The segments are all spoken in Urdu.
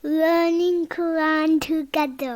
learning Quran together.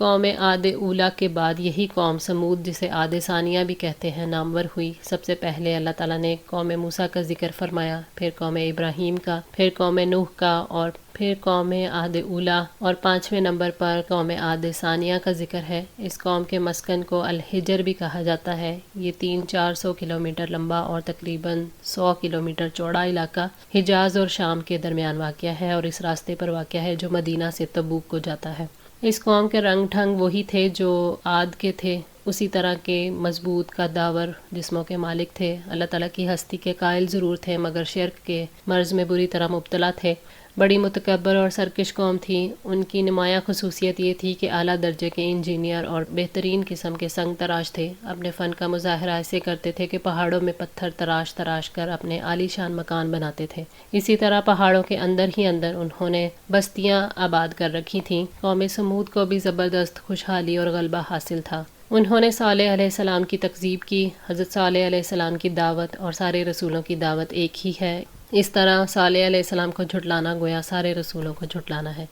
قوم عاد اولا کے بعد یہی قوم سمود، جسے عاد ثانیہ بھی کہتے ہیں، نامور ہوئی۔ سب سے پہلے اللہ تعالیٰ نے قوم موسیٰ کا ذکر فرمایا، پھر قوم ابراہیم کا، پھر قوم نوح کا، اور پھر قوم عاد اولا، اور 5ویں نمبر پر قوم عاد ثانیہ کا ذکر ہے۔ اس قوم کے مسکن کو الحجر بھی کہا جاتا ہے۔ یہ 300-400 کلومیٹر لمبا اور تقریباً 100 کلومیٹر چوڑا علاقہ حجاز اور شام کے درمیان واقع ہے، اور اس راستے پر واقع ہے جو مدینہ سے تبوک کو جاتا ہے۔ اس قوم کے رنگ ڈھنگ وہی تھے جو عاد کے تھے، اسی طرح کے مضبوط قداور جسموں کے مالک تھے۔ اللہ تعالیٰ کی ہستی کے قائل ضرور تھے، مگر شرک کے مرض میں بری طرح مبتلا تھے۔ بڑی متکبر اور سرکش قوم تھی۔ ان کی نمایاں خصوصیت یہ تھی کہ اعلیٰ درجے کے انجینئر اور بہترین قسم کے سنگ تراش تھے۔ اپنے فن کا مظاہرہ ایسے کرتے تھے کہ پہاڑوں میں پتھر تراش تراش کر اپنے عالی شان مکان بناتے تھے۔ اسی طرح پہاڑوں کے اندر ہی اندر انہوں نے بستیاں آباد کر رکھی تھیں۔ قوم سمود کو بھی زبردست خوشحالی اور غلبہ حاصل تھا۔ انہوں نے صالح علیہ السلام کی تکذیب کی۔ حضرت صالح علیہ السلام کی دعوت اور سارے رسولوں کی دعوت ایک ہی ہے۔ اس طرح صالح علیہ السلام کو جھٹلانا گویا سارے رسولوں کو جھٹلانا ہے۔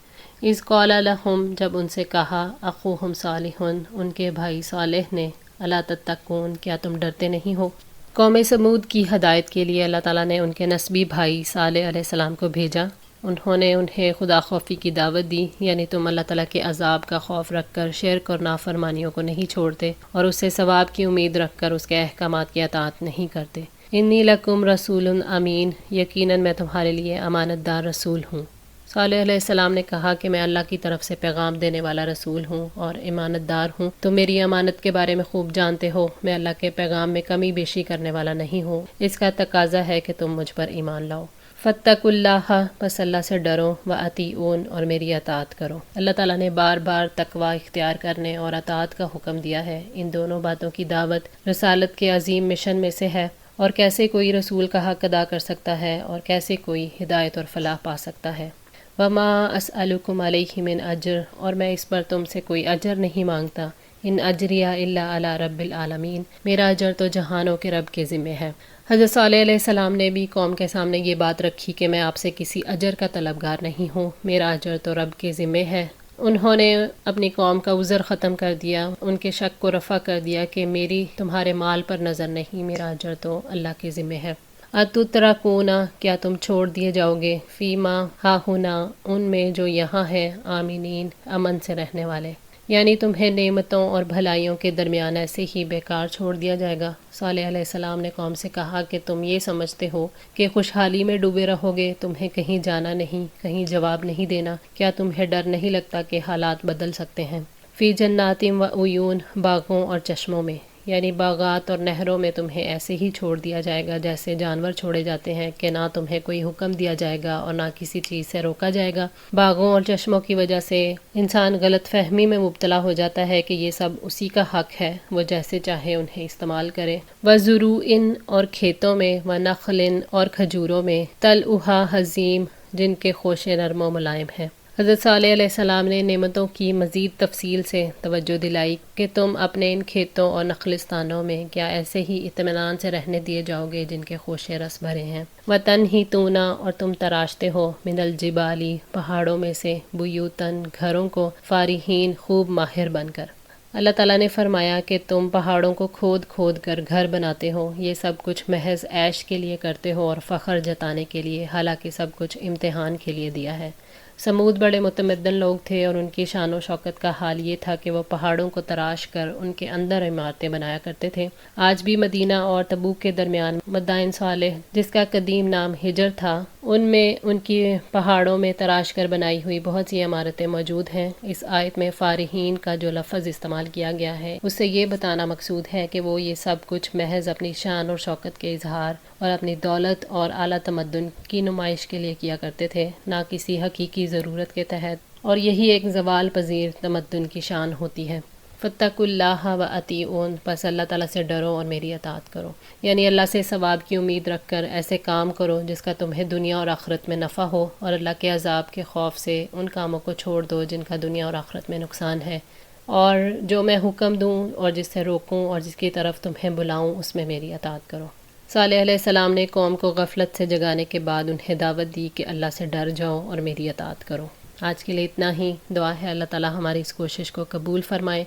اذ قال لہم، جب ان سے کہا، اخوہم صالح، ان کے بھائی صالح نے، الا تتقون، کیا تم ڈرتے نہیں ہو؟ قوم سمود کی ہدایت کے لیے اللہ تعالیٰ نے ان کے نسبی بھائی صالح علیہ السلام کو بھیجا۔ انہوں نے انہیں خدا خوفی کی دعوت دی، یعنی تم اللہ تعالیٰ کے عذاب کا خوف رکھ کر شرک اور نافرمانیوں کو نہیں چھوڑتے، اور اس سے ثواب کی امید رکھ کر اس کے احکامات کی اطاعت نہیں کرتے۔ انی لکم رسول امین، یقیناً میں تمہارے لیے امانت دار رسول ہوں۔ صالح علیہ السلام نے کہا کہ میں اللہ کی طرف سے پیغام دینے والا رسول ہوں اور امانت دار ہوں۔ تم میری امانت کے بارے میں خوب جانتے ہو، میں اللہ کے پیغام میں کمی بیشی کرنے والا نہیں ہوں۔ اس کا تقاضا ہے کہ تم مجھ پر ایمان لاؤ۔ فاتقوا اللہ، بس اللہ سے ڈرو، واطیعون، اور میری اطاعت کرو۔ اللہ تعالیٰ نے بار بار تقوی اختیار کرنے اور اطاعت کا حکم دیا ہے۔ ان دونوں باتوں کی دعوت رسالت کے عظیم مشن میں سے ہے، اور کیسے کوئی رسول کا حق ادا کر سکتا ہے اور کیسے کوئی ہدایت اور فلاح پا سکتا ہے۔ وما اسألکم علیہ من اجر، اور میں اس پر تم سے کوئی اجر نہیں مانگتا۔ ان اجریہ الا علی رب العالمین، میرا اجر تو جہانوں کے رب کے ذمہ ہے۔ حضرت صالح علیہ السلام نے بھی قوم کے سامنے یہ بات رکھی کہ میں آپ سے کسی اجر کا طلبگار نہیں ہوں، میرا اجر تو رب کے ذمہ ہے۔ انہوں نے اپنی قوم کا عذر ختم کر دیا، ان کے شک کو رفع کر دیا کہ میری تمہارے مال پر نظر نہیں، میرا اجر تو اللہ کے ذمہ ہے۔ اتترکون، کیا تم چھوڑ دیے جاؤ گے، فیما ہاہنا، ان میں جو یہاں ہے، آمینین، امن سے رہنے والے، یعنی تمہیں نعمتوں اور بھلائیوں کے درمیان ایسے ہی بیکار چھوڑ دیا جائے گا۔ صالح علیہ السلام نے قوم سے کہا کہ تم یہ سمجھتے ہو کہ خوشحالی میں ڈوبے رہو گے، تمہیں کہیں جانا نہیں، کہیں جواب نہیں دینا، کیا تمہیں ڈر نہیں لگتا کہ حالات بدل سکتے ہیں؟ فی جنات و عیون، باغوں اور چشموں میں، یعنی باغات اور نہروں میں تمہیں ایسے ہی چھوڑ دیا جائے گا جیسے جانور چھوڑے جاتے ہیں، کہ نہ تمہیں کوئی حکم دیا جائے گا اور نہ کسی چیز سے روکا جائے گا۔ باغوں اور چشموں کی وجہ سے انسان غلط فہمی میں مبتلا ہو جاتا ہے کہ یہ سب اسی کا حق ہے، وہ جیسے چاہے انہیں استعمال کرے۔ وَزُرُوعٍ، اور کھیتوں میں، وَنَخْلٍ، اور کھجوروں میں، طَلْعُهَا حَضِیمٌ، جن کے خوشے نرم و ملائم ہیں۔ حضرت صالح علیہ السلام نے نعمتوں کی مزید تفصیل سے توجہ دلائی کہ تم اپنے ان کھیتوں اور نخلستانوں میں کیا ایسے ہی اطمینان سے رہنے دیے جاؤ گے جن کے خوشے رس بھرے ہیں۔ وَتَنْحِتُونَ، اور تم تراشتے ہو، مِنَ الْجِبَالِ، پہاڑوں میں سے، بُیُوتًا، گھروں کو، فارحین، خوب ماہر بن کر۔ اللہ تعالیٰ نے فرمایا کہ تم پہاڑوں کو کھود کھود کر گھر بناتے ہو، یہ سب کچھ محض عیش کے لیے کرتے ہو اور فخر جتانے کے لیے، حالانکہ سب کچھ امتحان کے لیے دیا ہے۔ سمود بڑے متمدن لوگ تھے، اور ان کی شان و شوکت کا حال یہ تھا کہ وہ پہاڑوں کو تراش کر ان کے اندر عمارتیں بنایا کرتے تھے۔ آج بھی مدینہ اور تبوک کے درمیان مدائن صالح، جس کا قدیم نام ہجر تھا، ان میں ان کی پہاڑوں میں تراش کر بنائی ہوئی بہت سی عمارتیں موجود ہیں۔ اس آیت میں فارحین کا جو لفظ استعمال کیا گیا ہے، اس سے یہ بتانا مقصود ہے کہ وہ یہ سب کچھ محض اپنی شان اور شوکت کے اظہار اور اپنی دولت اور اعلیٰ تمدن کی نمائش کے لیے کیا کرتے تھے، نہ کسی حقیقی ضرورت کے تحت، اور یہی ایک زوال پذیر تمدن کی شان ہوتی ہے۔ فاتقوا اللہ واطیعون، پس اللہ تعالیٰ سے ڈرو اور میری اطاعت کرو، یعنی اللہ سے ثواب کی امید رکھ کر ایسے کام کرو جس کا تمہیں دنیا اور آخرت میں نفع ہو، اور اللہ کے عذاب کے خوف سے ان کاموں کو چھوڑ دو جن کا دنیا اور آخرت میں نقصان ہے، اور جو میں حکم دوں اور جس سے روکوں اور جس کی طرف تمہیں بلاؤں اس میں میری اطاعت کرو۔ صالح علیہ السلام نے قوم کو غفلت سے جگانے کے بعد انہیں دعوت دی کہ اللہ سے ڈر جاؤ اور میری اطاعت کرو۔ آج کے لیے اتنا ہی. دعا ہے اللہ تعالی ہماری اس کوشش کو قبول فرمائے،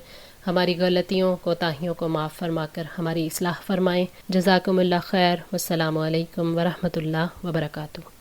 ہماری غلطیوں کوتاہیوں کو معاف فرما کر ہماری اصلاح فرمائیں. جزاکم اللہ خیر. والسلام علیکم ورحمۃ اللہ وبرکاتہ.